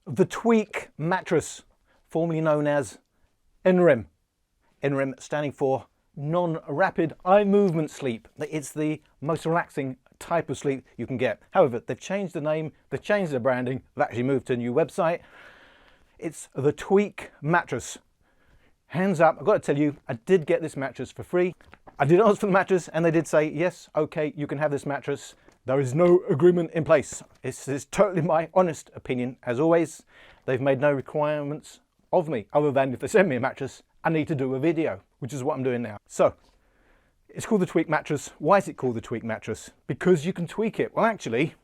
the Tweak mattress, formerly known as Nrem. Nrem standing for non-rapid eye movement sleep. It's the most relaxing type of sleep you can get. However, they've changed the name, they've changed the branding, they've actually moved to a new website. It's the Tweak mattress. Hands up, I've got to tell you, I did get this mattress for free. I did ask for the mattress and they did say, yes, okay, you can have this mattress. There is no agreement in place. This is totally my honest opinion. As always, they've made no requirements of me other than if they send me a mattress, I need to do a video, which is what I'm doing now. So, it's called the Tweak mattress. Why is it called the Tweak mattress? Because you can tweak it. Well, actually,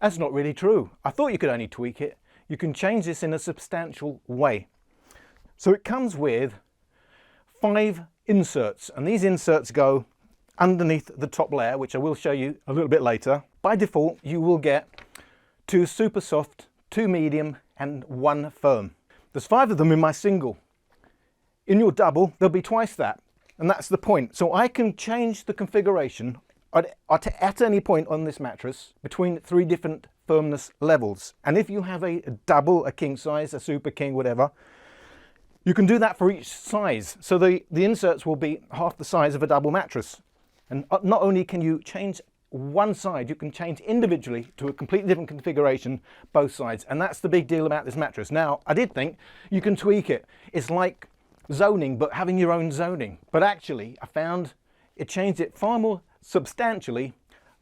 that's not really true. I thought you could only tweak it. You can change this in a substantial way. So it comes with 5 inserts, and these inserts go underneath the top layer, which I will show you a little bit later. By default, you will get 2 super soft, 2 medium, and 1 firm. There's 5 of them in my single. In your double, there'll be twice that, and that's the point. So I can change the configuration at any point on this mattress between 3 different firmness levels. And if you have a double, a king size, a super king, whatever, you can do that for each size. So the inserts will be half the size of a double mattress. And not only can you change one side, you can change individually to a completely different configuration, both sides. And that's the big deal about this mattress. Now, I did think you can tweak it. It's like zoning, but having your own zoning. But actually, I found it changed it far more substantially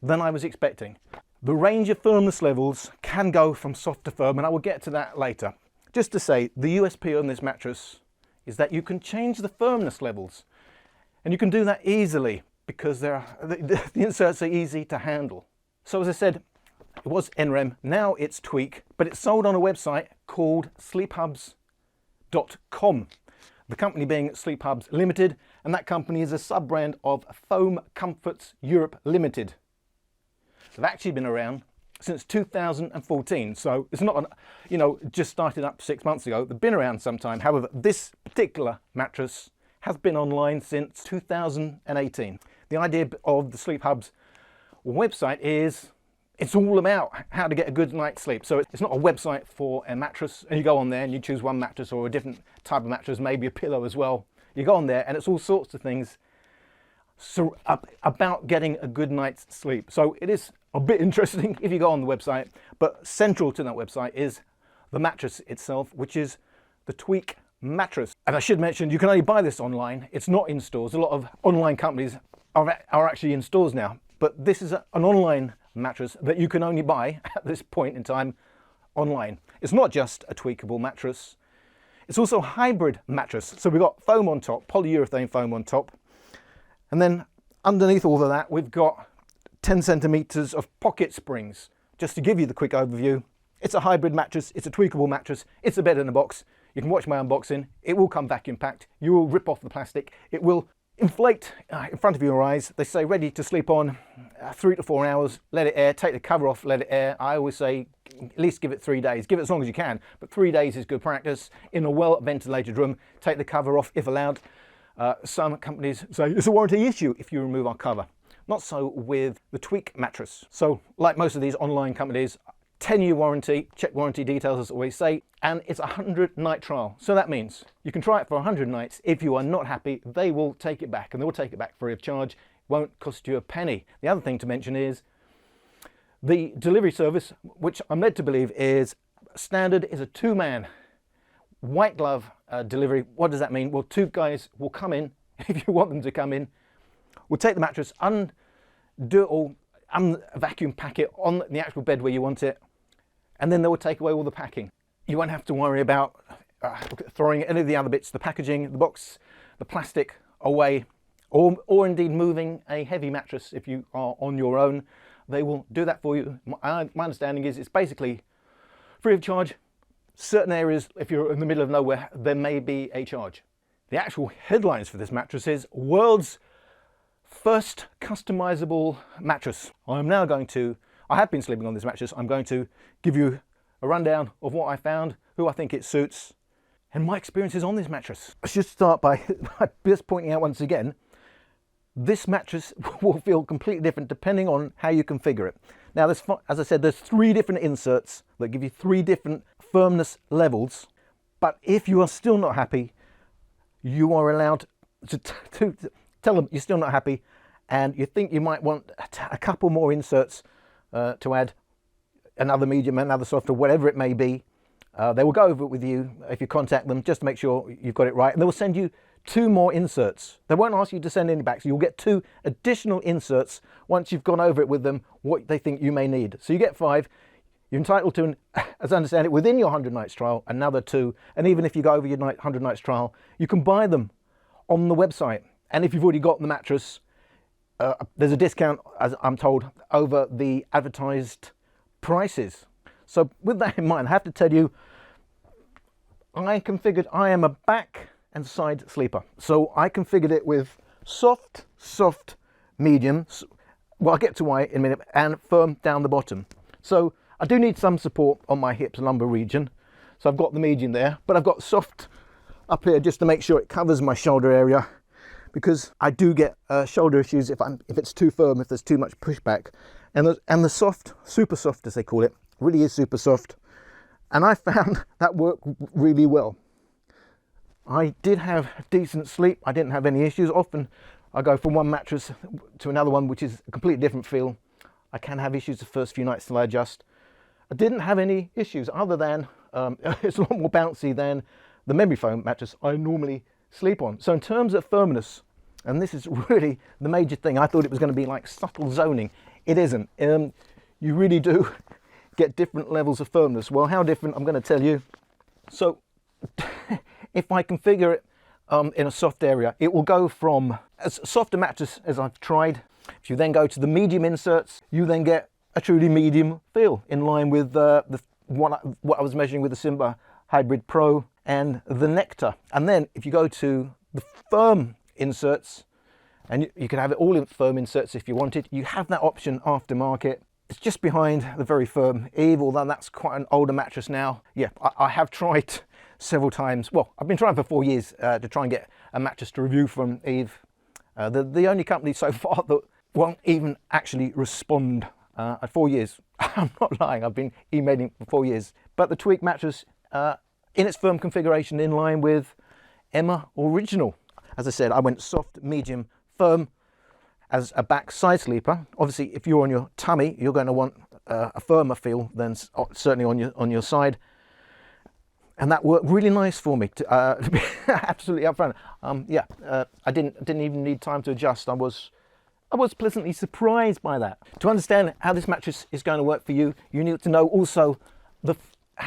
than I was expecting. The range of firmness levels can go from soft to firm, and I will get to that later. Just to say, the USP on this mattress is that you can change the firmness levels, and you can do that easily because the inserts are easy to handle. So as I said, it was Nrem, now it's Tweak, but it's sold on a website called sleephubs.com. The company being Sleep Hubs Limited, and that company is a sub-brand of Foam Comforts Europe Limited. They've actually been around since 2014, so it's not, just started up 6 months ago. They've been around some time. However, this particular mattress has been online since 2018. The idea of the Sleep Hubs website is it's all about how to get a good night's sleep. So it's not a website for a mattress and you go on there and you choose one mattress or a different type of mattress, maybe a pillow as well. You go on there and it's all sorts of things about getting a good night's sleep. So it is a bit interesting if you go on the website, but central to that website is the mattress itself, which is the Tweak mattress. And I should mention, you can only buy this online. It's not in stores. A lot of online companies are actually in stores now, but this is an online mattress that you can only buy at this point in time online. It's not just a tweakable mattress. It's also a hybrid mattress. So we've got foam on top, polyurethane foam on top. And then underneath all of that, we've got 10 centimeters of pocket springs. Just to give you the quick overview, it's a hybrid mattress, it's a tweakable mattress, it's a bed in a box. You can watch my unboxing, it will come vacuum packed, you will rip off the plastic, it will inflate in front of your eyes. They say ready to sleep on 3 to 4 hours, let it air, take the cover off, let it air. I always say at least give it 3 days, give it as long as you can, but 3 days is good practice. In a well ventilated room, take the cover off if allowed. Some companies say it's a warranty issue if you remove our cover. Not so with the Tweak mattress. So like most of these online companies, 10-year warranty, check warranty details as I always say, and it's a 100-night trial. So that means you can try it for 100 nights. If you are not happy, they will take it back, and they will take it back free of charge. It won't cost you a penny. The other thing to mention is the delivery service, which I'm led to believe is standard, is a 2-man white glove delivery. What does that mean? Well, 2 guys will come in, if you want them to come in, will take the mattress, undo it all, vacuum pack it on the actual bed where you want it, and then they will take away all the packing. You won't have to worry about throwing any of the other bits, the packaging, the box, the plastic away, or indeed moving a heavy mattress if you are on your own. They will do that for you. My understanding is it's basically free of charge. Certain areas, if you're in the middle of nowhere, there may be a charge. The actual headlines for this mattress is world's first customizable mattress. I have been sleeping on this mattress. I'm going to give you a rundown of what I found, who I think it suits, and my experiences on this mattress. I should start by just pointing out once again, this mattress will feel completely different depending on how you configure it. Now, as I said, there's 3 different inserts that give you 3 different firmness levels. But if you are still not happy, you are allowed to tell them you're still not happy and you think you might want a couple more inserts to add another medium, another soft, or whatever it may be. They will go over it with you if you contact them, just to make sure you've got it right, and they will send you 2 more inserts. They won't ask you to send any back, so you'll get 2 additional inserts once you've gone over it with them what they think you may need. So you get 5. You're entitled to, as I understand it, within your 100 nights trial, another 2. And even if you go over your 100 nights trial, you can buy them on the website. And if you've already got the mattress, there's a discount, as I'm told, over the advertised prices. So with that in mind, I have to tell you, I am a back and side sleeper. So I configured it with soft, medium, well, I'll get to why in a minute, and firm down the bottom. So I do need some support on my hips and lumbar region. So I've got the medium there, but I've got soft up here just to make sure it covers my shoulder area, because I do get shoulder issues if it's too firm, if there's too much pushback. And the soft, super soft as they call it, really is super soft. And I found that worked really well. I did have decent sleep. I didn't have any issues. Often I go from one mattress to another one, which is a completely different feel. I can have issues the first few nights till I adjust. I didn't have any issues other than it's a lot more bouncy than the memory foam mattress I normally sleep on. So in terms of firmness, and this is really the major thing, I thought it was going to be like subtle zoning. It isn't. You really do get different levels of firmness. Well, how different, I'm going to tell you. So if I configure it in a soft area, it will go from a softer mattress as I've tried. If you then go to the medium inserts, you then get a truly medium feel in line with what I was measuring with the Simba Hybrid Pro and the Nectar. And then if you go to the firm inserts, and you can have it all in firm inserts if you wanted, you have that option aftermarket. It's just behind the very firm Eve, although that's quite an older mattress now. Yeah, I have tried several times. Well, I've been trying for 4 years to try and get a mattress to review from Eve. The only company so far that won't even actually respond at 4 years. I'm not lying, I've been emailing for 4 years. But the Tweak mattress, in its firm configuration, in line with Emma Original. As I said, I went soft, medium, firm as a back side sleeper. Obviously, if you're on your tummy, you're going to want a firmer feel than certainly on your side. And that worked really nice for me, to be absolutely upfront. I didn't even need time to adjust. I was pleasantly surprised by that. To understand how this mattress is going to work for you, you need to know also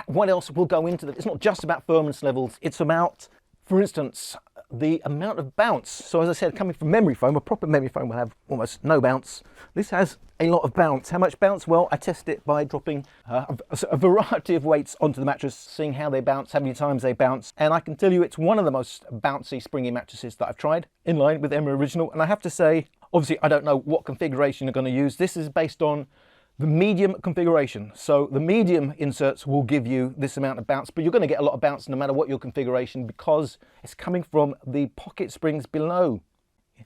what else will go into it. It's not just about firmness levels. It's about, for instance, the amount of bounce. So as I said, coming from memory foam, a proper memory foam will have almost no bounce. This has a lot of bounce. How much bounce? Well, I test it by dropping a variety of weights onto the mattress, seeing how they bounce, how many times they bounce. And I can tell you it's one of the most bouncy, springy mattresses that I've tried, in line with Emma Original. And I have to say, obviously, I don't know what configuration you're going to use. This is based on the medium configuration. So the medium inserts will give you this amount of bounce, but you're going to get a lot of bounce no matter what your configuration, because it's coming from the pocket springs below.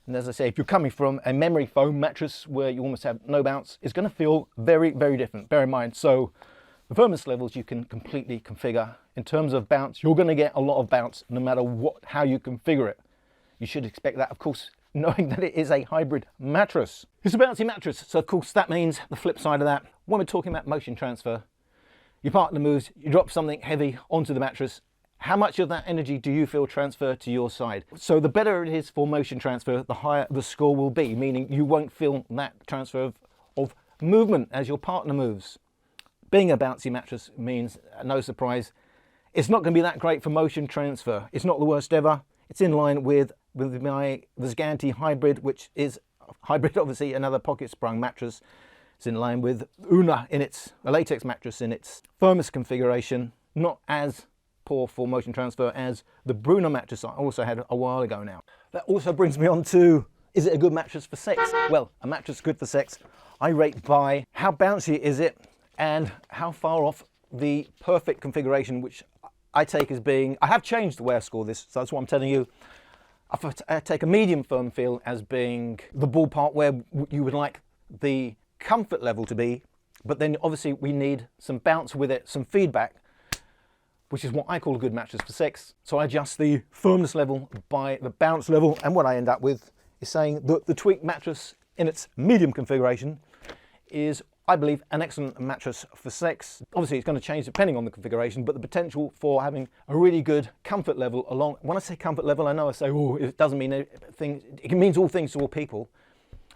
And as I say, if you're coming from a memory foam mattress where you almost have no bounce, it's going to feel very, very different. Bear in mind, so the firmness levels you can completely configure. In terms of bounce, you're going to get a lot of bounce no matter how you configure it. You should expect that, of course, knowing that it is a hybrid mattress. It's a bouncy mattress, so of course that means the flip side of that, when we're talking about motion transfer, your partner moves, you drop something heavy onto the mattress, how much of that energy do you feel transfer to your side? So the better it is for motion transfer, the higher the score will be, meaning you won't feel that transfer of movement as your partner moves. Being a bouncy mattress means, no surprise, it's not going to be that great for motion transfer. It's not the worst ever. It's in line with my Visganti Hybrid, which is hybrid, obviously another pocket sprung mattress. It's in line with Una in its a latex mattress in its firmest configuration, not as poor for motion transfer as the Bruna mattress I also had a while ago now. That also brings me on to, is it a good mattress for sex? Well, a mattress good for sex, I rate by how bouncy is it and how far off the perfect configuration, which I take as being, I have changed the way I score this, so that's what I'm telling you. I take a medium firm feel as being the ballpark where you would like the comfort level to be, but then obviously we need some bounce with it, some feedback. which is what I call a good mattress for sex. So I adjust the firmness level by the bounce level, and what I end up with is saying that the Tweak mattress in its medium configuration is, I believe, an excellent mattress for sex. Obviously, it's going to change depending on the configuration, but the potential for having a really good comfort level along. When I say comfort level, I know I say, oh, it doesn't mean anything. It means all things to all people.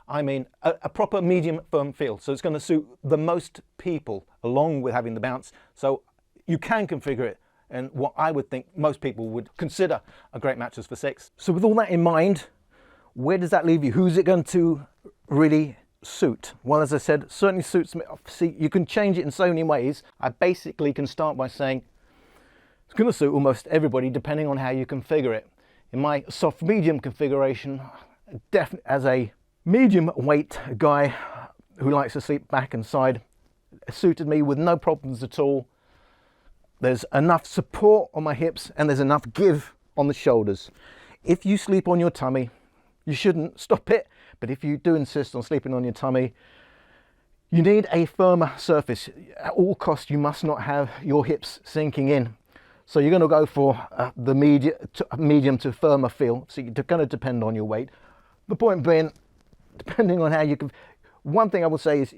I mean a proper medium firm feel. So it's going to suit the most people along with having the bounce. So you can configure it and what I would think most people would consider a great mattress for sex. So with all that in mind, where does that leave you? Who's it going to really suit? Well, as I said, certainly suits me. See, you can change it in so many ways. I basically can start by saying it's going to suit almost everybody depending on how you configure it. In my soft medium configuration, definitely as a medium weight guy who likes to sleep back and side, it suited me with no problems at all. There's enough support on my hips and there's enough give on the shoulders. If you sleep on your tummy, you shouldn't stop it, but if you do insist on sleeping on your tummy, you need a firmer surface. At all costs, you must not have your hips sinking in. So you're going to go for the medium to firmer feel. So you're going to depend on your weight. The point being, depending on how you can, one thing I will say is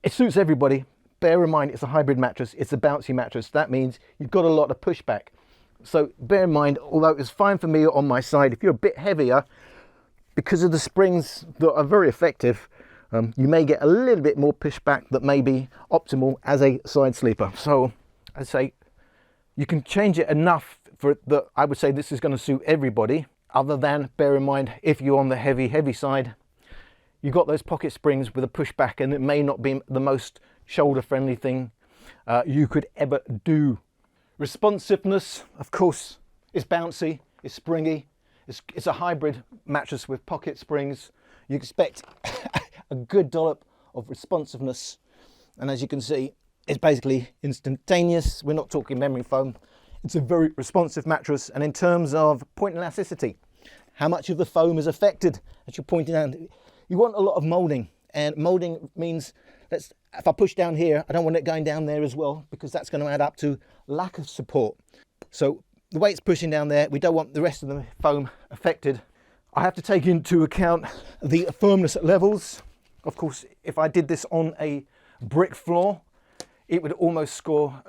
it suits everybody. Bear in mind, it's a hybrid mattress. It's a bouncy mattress. That means you've got a lot of pushback. So bear in mind, although it's fine for me on my side, if you're a bit heavier, because of the springs that are very effective, you may get a little bit more pushback that may be optimal as a side sleeper. So I say you can change it enough for it that I would say this is going to suit everybody, other than, bear in mind, if you're on the heavy side, you've got those pocket springs with a pushback and it may not be the most shoulder friendly thing you could ever do. Responsiveness, of course, is bouncy, it's springy. It's a hybrid mattress with pocket springs. You expect a good dollop of responsiveness, and as you can see, it's basically instantaneous. We're not talking memory foam. It's a very responsive mattress, and in terms of point elasticity, how much of the foam is affected, as you're pointing out, you want a lot of molding, and molding means if I push down here, I don't want it going down there as well, because that's going to add up to lack of support. So the way it's pushing down there, we don't want the rest of the foam affected. I have to take into account the firmness levels. Of course, if I did this on a brick floor, it would almost score,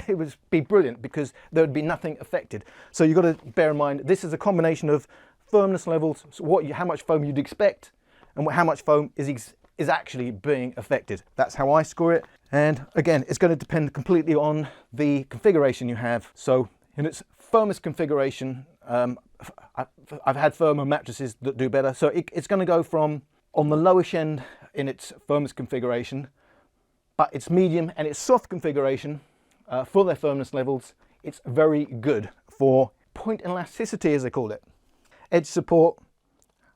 it would be brilliant because there would be nothing affected. So you've got to bear in mind, this is a combination of firmness levels, so how much foam you'd expect, and how much foam is actually being affected. That's how I score it. And again, it's going to depend completely on the configuration you have. So in its firmest configuration, I've had firmer mattresses that do better. So it's going to go from on the lowish end in its firmest configuration, but its medium and its soft configuration for their firmness levels, it's very good for point elasticity, as they call it. Edge support,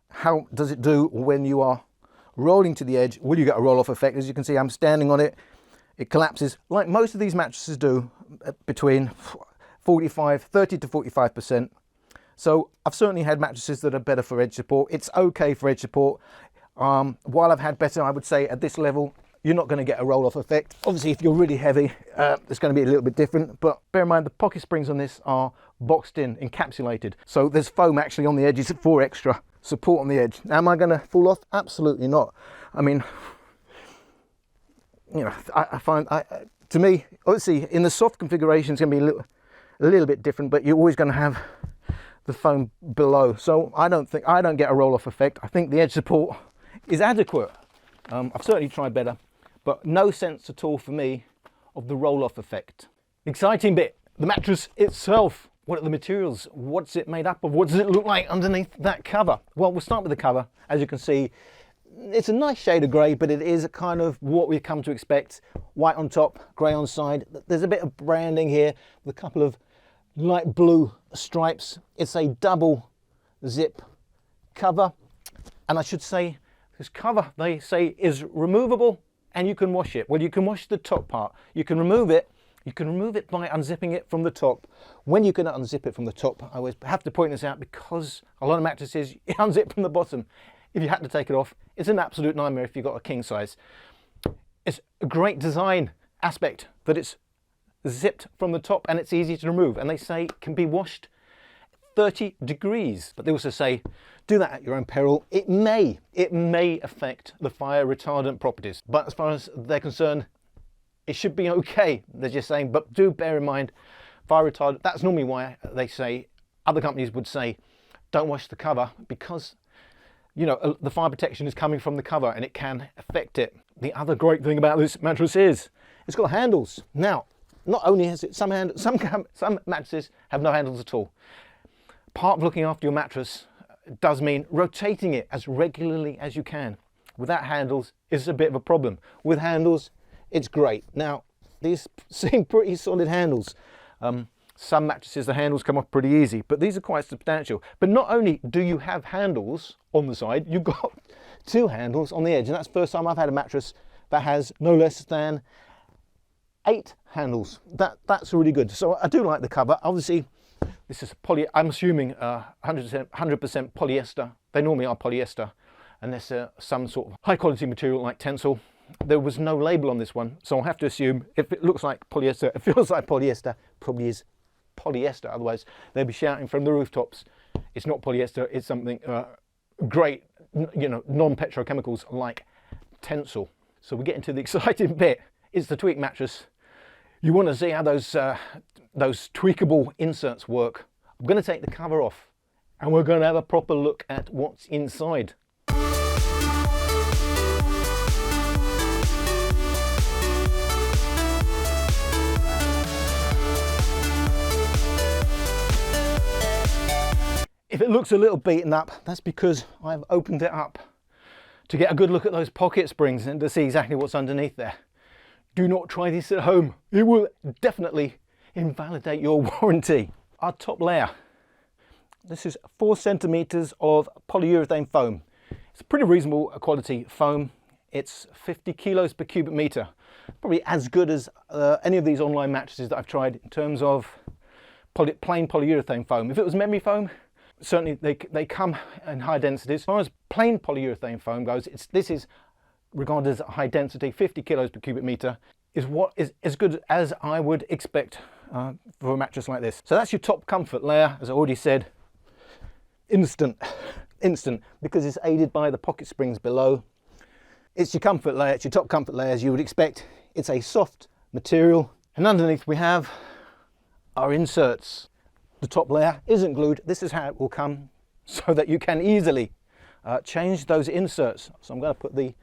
how does it do when you are rolling to the edge? Will you get a roll-off effect? As you can see, I'm standing on it. It collapses like most of these mattresses do, between 30 to 45%. So I've certainly had mattresses that are better for edge support. It's okay for edge support. While I've had better, I would say at this level, you're not going to get a roll-off effect. Obviously, if you're really heavy, it's going to be a little bit different. But bear in mind, the pocket springs on this are boxed in, encapsulated. So there's foam actually on the edges for extra support on the edge. Now, am I going to fall off? Absolutely not. I mean, you know, I find, to me, obviously, in the soft configuration, it's going to be a little bit different, but you're always going to have the foam below. So I don't get a roll-off effect. I think the edge support is adequate. I've certainly tried better, but no sense at all for me of the roll-off effect. Exciting bit, the mattress itself. What are the materials? What's it made up of? What does it look like underneath that cover? Well, we'll start with the cover. As you can see, it's a nice shade of grey, but it is kind of what we've come to expect. White on top, grey on side. There's a bit of branding here with a couple of light blue stripes. It's a double zip cover, and I should say this cover, they say, is removable and you can wash it. Well, you can wash the top part. You can remove it. You can remove it by unzipping it from the top. When you can unzip it from the top, I always have to point this out because a lot of mattresses you unzip from the bottom. If you had to take it off, it's an absolute nightmare if you've got a king size. It's a great design aspect that it's zipped from the top and it's easy to remove, and they say it can be washed 30 degrees. But they also say do that at your own peril. It may affect the fire retardant properties, but as far as they're concerned, it should be okay. They're just saying, but do bear in mind, fire retardant, that's normally why they say, other companies would say, don't wash the cover, because, you know, the fire protection is coming from the cover and it can affect it. The other great thing about this mattress is it's got handles. Now, not only has it some mattresses have no handles at all. Part of looking after your mattress does mean rotating it as regularly as you can. Without handles, it's a bit of a problem. With handles, it's great. Now, these seem pretty solid handles. Some mattresses, the handles come off pretty easy, but these are quite substantial. But not only do you have handles on the side, you've got 2 handles on the edge. And that's the first time I've had a mattress that has no less than 8 handles. That's really good. So I do like the cover. Obviously, this is I'm assuming 100% polyester. They normally are polyester, unless some sort of high quality material like Tencel. There was no label on this one, so I'll have to assume if it looks like polyester, it feels like polyester, probably is polyester. Otherwise, they'd be shouting from the rooftops, it's not polyester, it's something great, you know, non-petrochemicals like Tencel. So we get into the exciting bit. It's the Tweak mattress. You want to see how those tweakable inserts work. I'm going to take the cover off and we're going to have a proper look at what's inside. If it looks a little beaten up, that's because I've opened it up to get a good look at those pocket springs and to see exactly what's underneath there. Do not try this at home. It will definitely invalidate your warranty. Our top layer. This is 4 centimeters of polyurethane foam. It's a pretty reasonable quality foam. It's 50 kilos per cubic meter. Probably as good as any of these online mattresses that I've tried in terms of plain polyurethane foam. If it was memory foam, certainly they come in high densities. As far as plain polyurethane foam goes, this is regarded as high density. 50 kilos per cubic meter is what is as good as I would expect for a mattress like this. So that's your top comfort layer, as I already said. Instant, because it's aided by the pocket springs below. It's your comfort layer, it's your top comfort layer as you would expect. It's a soft material, and underneath we have our inserts. The top layer isn't glued. This is how it will come, so that you can easily change those inserts. So I'm going to put the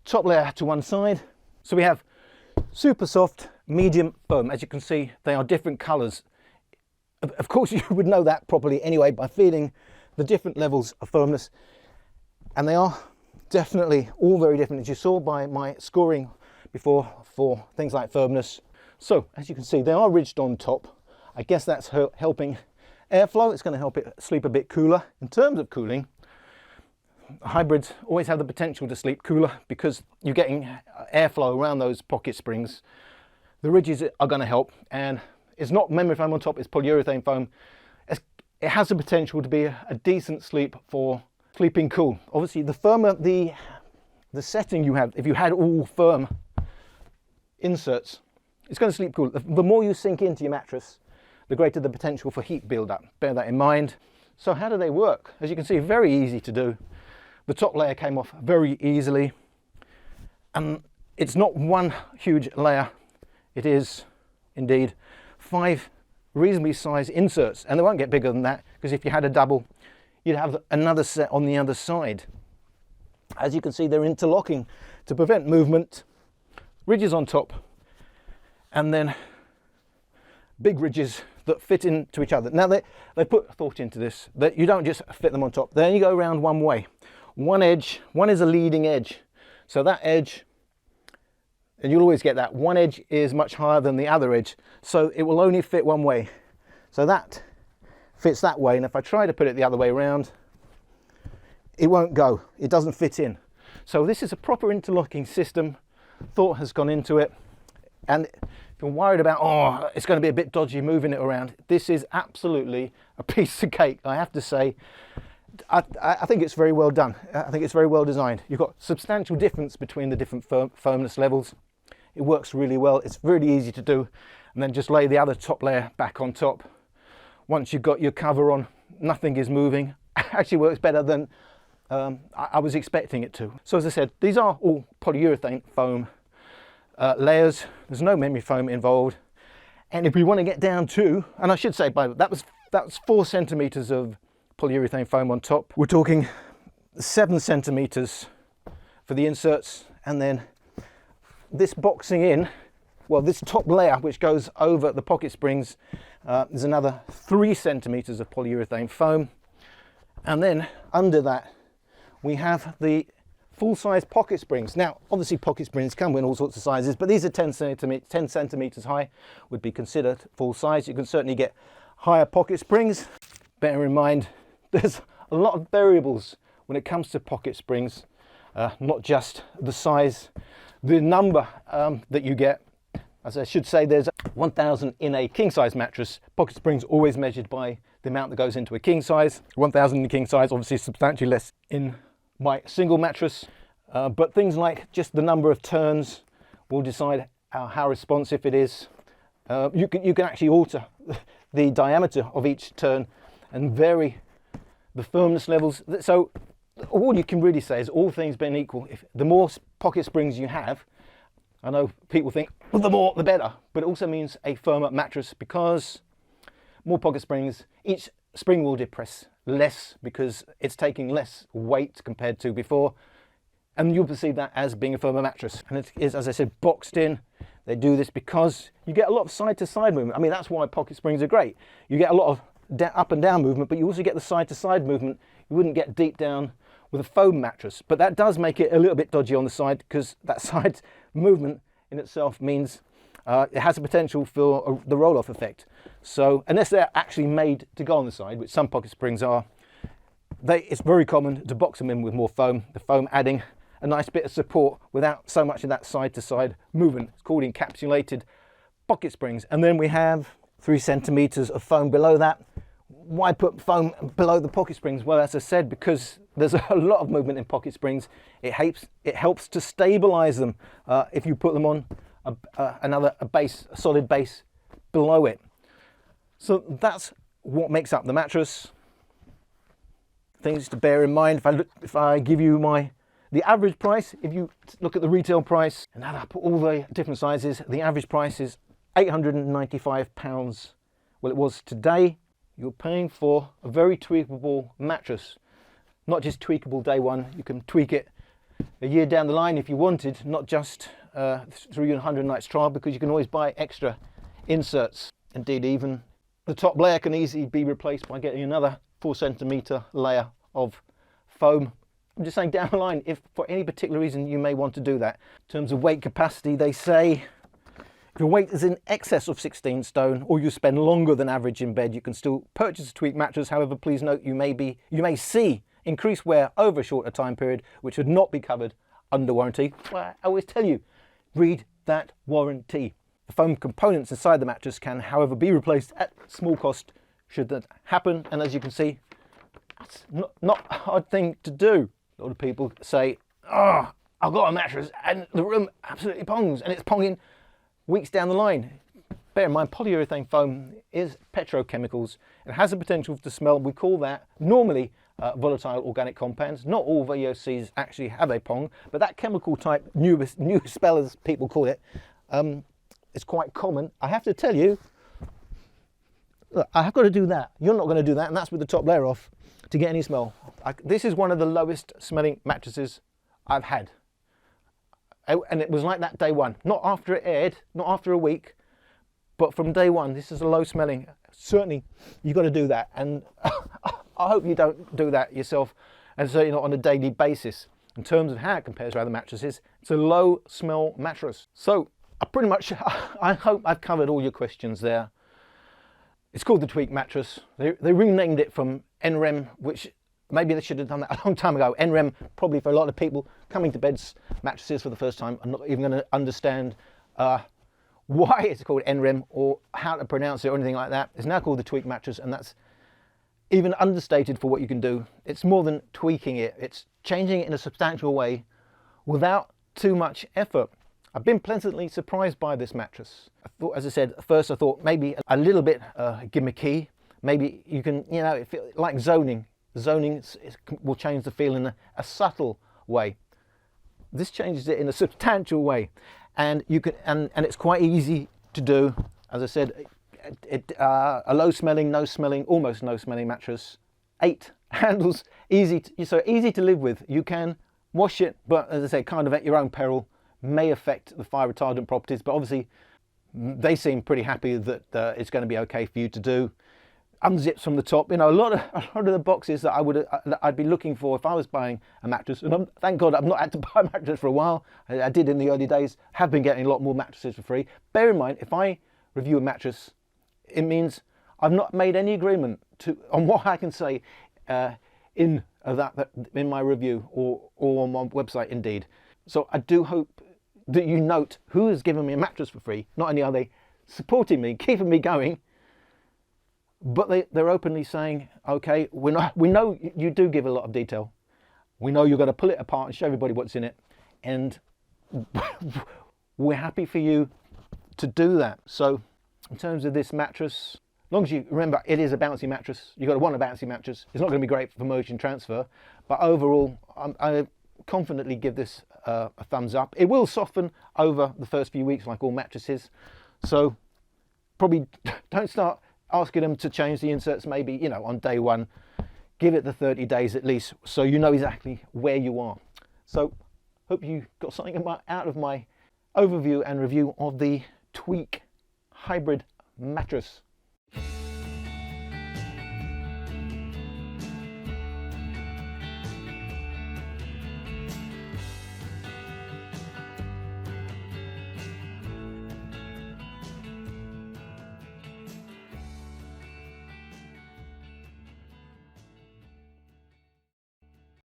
top layer to one side. So we have super soft, medium foam. As you can see, they are different colors. Of course, you would know that properly anyway by feeling the different levels of firmness, and they are definitely all very different, as you saw by my scoring before for things like firmness. So as you can see, they are ridged on top. I guess that's helping airflow. It's going to help it sleep a bit cooler. In terms of cooling, hybrids always have the potential to sleep cooler because you're getting airflow around those pocket springs. The ridges are going to help, and it's not memory foam on top, it's polyurethane foam. It has the potential to be a decent sleep for sleeping cool. Obviously, the firmer the setting you have, if you had all firm inserts, it's going to sleep cool. The more you sink into your mattress, the greater the potential for heat build-up. Bear that in mind. So how do they work? As you can see, very easy to do. The top layer came off very easily, and it's not one huge layer. It is indeed 5 reasonably sized inserts, and they won't get bigger than that, because if you had a double, you'd have another set on the other side. As you can see, they're interlocking to prevent movement. Ridges on top, and then big ridges that fit into each other. Now they put thought into this, that you don't just fit them on top. They only go around one way. One edge, one is a leading edge. So that edge, and you'll always get that, one edge is much higher than the other edge. So it will only fit one way. So that fits that way. And if I try to put it the other way around, it won't go. It doesn't fit in. So this is a proper interlocking system. Thought has gone into it. And if you're worried about, oh, it's going to be a bit dodgy moving it around, this is absolutely a piece of cake, I have to say. I think it's very well done. I think it's very well designed. You've got substantial difference between the different firmness levels. It works really well. It's really easy to do. And then just lay the other top layer back on top. Once you've got your cover on, nothing is moving. Actually works better than I was expecting it to. So as I said, these are all polyurethane foam layers. There's no memory foam involved. And if we want to get down to, and I should say, that was 4 centimeters of polyurethane foam on top. We're talking 7 centimeters for the inserts, and then this boxing in, well, this top layer which goes over the pocket springs, there's another 3 centimeters of polyurethane foam, and then under that we have the full-size pocket springs. Now obviously pocket springs come in all sorts of sizes, but these are 10 centimeters high, would be considered full size. You can certainly get higher pocket springs. Bear in mind there's a lot of variables when it comes to pocket springs, not just the size, the number that you get. As I should say, there's 1,000 in a king size mattress. Pocket springs always measured by the amount that goes into a king size. 1,000 in the king size, obviously substantially less in my single mattress. But things like just the number of turns will decide how responsive it is. You can actually alter the diameter of each turn and vary the firmness levels. So all you can really say is, all things being equal, if the more pocket springs you have, I know people think, well, the more the better, but it also means a firmer mattress, because more pocket springs, each spring will depress less because it's taking less weight compared to before, and you'll perceive that as being a firmer mattress. And it is, as I said, boxed in. They do this because you get a lot of side-to-side movement. I mean, that's why pocket springs are great. You get a lot of up and down movement, but you also get the side-to-side movement you wouldn't get deep down with a foam mattress. But that does make it a little bit dodgy on the side, because that side movement in itself means it has a potential for the roll-off effect. So unless they're actually made to go on the side, which some pocket springs are, it's very common to box them in with more foam, the foam adding a nice bit of support without so much of that side-to-side movement. It's called encapsulated pocket springs. And then we have 3 centimeters of foam below that. Why put foam below the pocket springs? Well, as I said, because there's a lot of movement in pocket springs. It helps to stabilize them if you put them on a solid base below it. So that's what makes up the mattress. Things to bear in mind, if I give you the average price, if you look at the retail price and add up all the different sizes, the average price is £895. Well, it was today. You're paying for a very tweakable mattress. Not just tweakable day one, you can tweak it a year down the line if you wanted, not just through your 100 nights trial, because you can always buy extra inserts. Indeed, even the top layer can easily be replaced by getting another 4 centimeter layer of foam. I'm just saying, down the line, if for any particular reason you may want to do that. In terms of weight capacity, they say if your weight is in excess of 16 stone, or you spend longer than average in bed, you can still purchase a Tweak mattress. However, please note, you may see increased wear over a shorter time period, which would not be covered under warranty. Well, I always tell you, read that warranty. The foam components inside the mattress can, however, be replaced at small cost should that happen. And as you can see, that's not a hard thing to do. A lot of people say, oh, I've got a mattress and the room absolutely pongs, and it's ponging weeks down the line. Bear in mind, polyurethane foam is petrochemicals. It has the potential to smell. We call that normally volatile organic compounds. Not all VOCs actually have a pong, but that chemical type, new spell as people call it, is quite common. I have to tell you, look, I have got to do that. You're not going to do that, and that's with the top layer off to get any smell. This is one of the lowest smelling mattresses I've had. And it was like that day one. Not after it aired, not after a week, but from day one, this is a low smelling. Certainly, you've got to do that. And I hope you don't do that yourself, and certainly not on a daily basis. In terms of how it compares to other mattresses, it's a low smell mattress. So I hope I've covered all your questions there. It's called the Tweak mattress. They renamed it from Nrem, which maybe they should have done that a long time ago. Nrem, probably for a lot of people coming to beds mattresses for the first time, are not even going to understand why it's called Nrem or how to pronounce it or anything like that. It's now called the Tweak mattress, and that's even understated for what you can do. It's more than tweaking it. It's changing it in a substantial way without too much effort. I've been pleasantly surprised by this mattress. I thought, as I said, at first I thought maybe a little bit gimmicky. Maybe you can, you know, like zoning. Zoning will change the feel in a subtle way. This changes it in a substantial way, and you can, and it's quite easy to do. As I said, a low smelling, no smelling, almost no smelling mattress. 8 handles, so easy to live with. You can wash it, but as I say, kind of at your own peril. May affect the fire retardant properties, but obviously they seem pretty happy that it's going to be okay for you to do. Unzips from the top, you know, a lot of the boxes that I'd be looking for if I was buying a mattress, and thank God I've not had to buy a mattress for a while. I did in the early days, have been getting a lot more mattresses for free. Bear in mind, if I review a mattress, it means I've not made any agreement on what I can say in my review or on my website Indeed. So I do hope that you note who has given me a mattress for free. Not only are they supporting me, keeping me going, but they're openly saying, okay, we know you do give a lot of detail. We know you're going to pull it apart and show everybody what's in it, and we're happy for you to do that. So in terms of this mattress, as long as you remember it is a bouncy mattress, you've got to want a bouncy mattress. It's not going to be great for motion transfer, but overall I confidently give this a thumbs up. It will soften over the first few weeks like all mattresses, so probably don't start asking them to change the inserts maybe, you know, on day one. Give it the 30 days at least, so you know exactly where you are. So hope you got something out of my overview and review of the Tweak Hybrid Mattress.